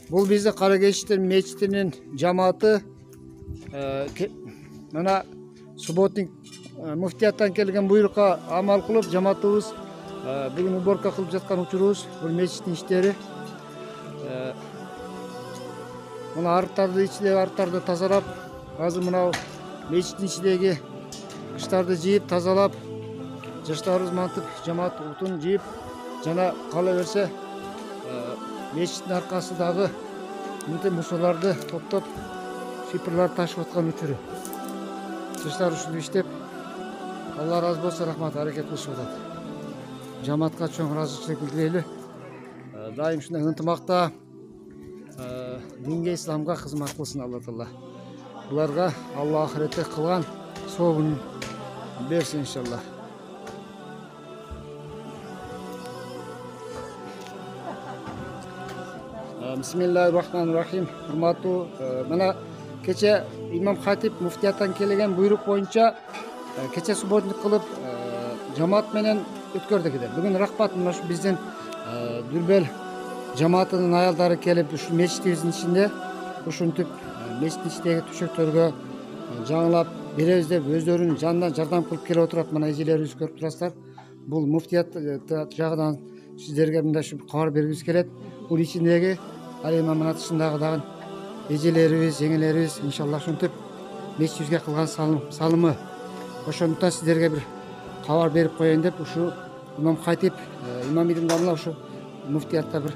Бұл бізді Қаракештер мечітінің жамааты. Мына субботник муфтияттан келген бұйрыққа амал қылып, жамаатыбыз бүгін уборка қылып жатқан учурубуз. Бұл мечиттин иштери. Мына арыктарды, ичидеги арыктарды тазалап, азыр мына мечиттин ичидеги кыштарды жийип, тазалап, жаштарыбыз мантип жамаат утун жийип, жана кала берсе мечиттин аркасындагы мынтип мусорларды топтоп, шипырларды ташып аткан учуру. Жаштар ушинтип иштеп, Алла разы болсун, рахмат, аракет кылышып атат. Жамаатка чоң ыраазычылык билдирели. Дайым ушундай ынтымакта динге, исламга кызмат кылсын Алла Таала. Буларга Алла ахиретте кылган сообун берсин иншалла. Бисмиллахир-рахманир-рахим. Урматтуу, мына кече имам хатип муфтияттан келген буйрук боюнча кече субботник кылып жамаат менен өткөрдүк эди. Бүгүн рахмат мына ушу биздин Дүрбел жамаатынын аялдары келип, ушу мечитибиздин ичинде ушинтип мечиттин ичиндеги төшөктөргө жаңылап беребиз деп өздөрүнүн жанынан жардам кылып келип отурат. Мына эжелерибиз көрүп турасыздар. Бул муфтият жагынан сиздерге мындай кабар бергибиз келет. Бул ичиндеги алимамына тышындагы дагы эжелерибиз, жеңелерибиз иншалла ушинтип мечитибизге кылган салымы. Ошондуктан сиздерге бир кабар берип коеюн деп ушу имам хатип, имам идим дамла ушу муфтиятта бир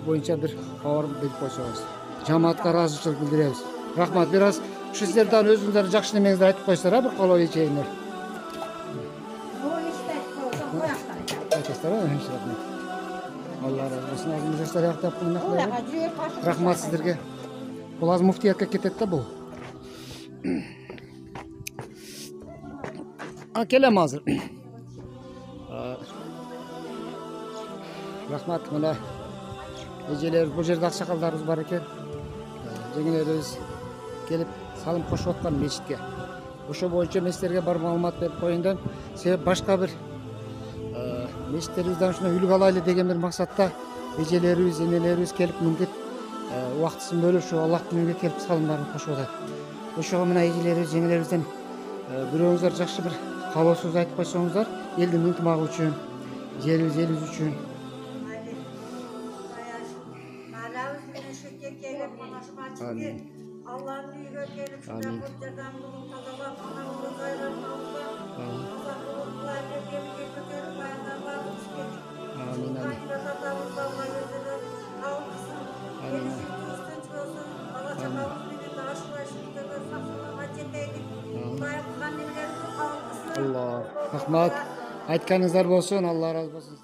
боюнча бир кабар берип койсоңуз. Жамаатка ыраазычылык билдиребиз. Рахмат, бир аз ушу сиздер дагы өзүңүздөр жакшы немеңизди айтып койсоңор, бир коло ичейиңер. Айтасыздар, Алла разы болсун. Азыр жаштар аяктап кылмак. Рахмат сиздерге. Бул азыр муфтиятка кетет да бул. Келем азыр. Рахмат, мына эжелерибиз, бул жерде аксакалдарыбыз бар экен. Жеңелерибиз келип салым кошуп аткан мечитке. Ошо боюнча мен сиздерге бар маалымат берип коеюн деп, себеп башка бир мечиттерибизден ушуна үлгү алайлы деген бир максатта эжелерибиз, энелерибиз келип мынтип убактысын бөлүп, ушу Аллахтын үйүнө келип салымдарын кошуп атат. Ошого мына эжелерибиз, жеңелерибизден бирөөңүздөр жакшы бир кабыл сөз айтып койсоңуздар, элдин ынтымагы үчүн, жерибиз, элибиз үчүн. Allah'ın büyüğü gelip şuna kurtardan bulun tadalap ana olur gayranın aldılar. Allah bulundular gemi götürüp bayanlar varmış gelip. Kaynada davullarla gözüler algısın. Gelişik turistun çıkıyorsun. Alaçakalın birinde aşılaşıkta ve saksına maçeteydik. Dayak kandilerin algısın. Allah, rahmat. Aytkanыңыздар болсун, Алла разы болсун.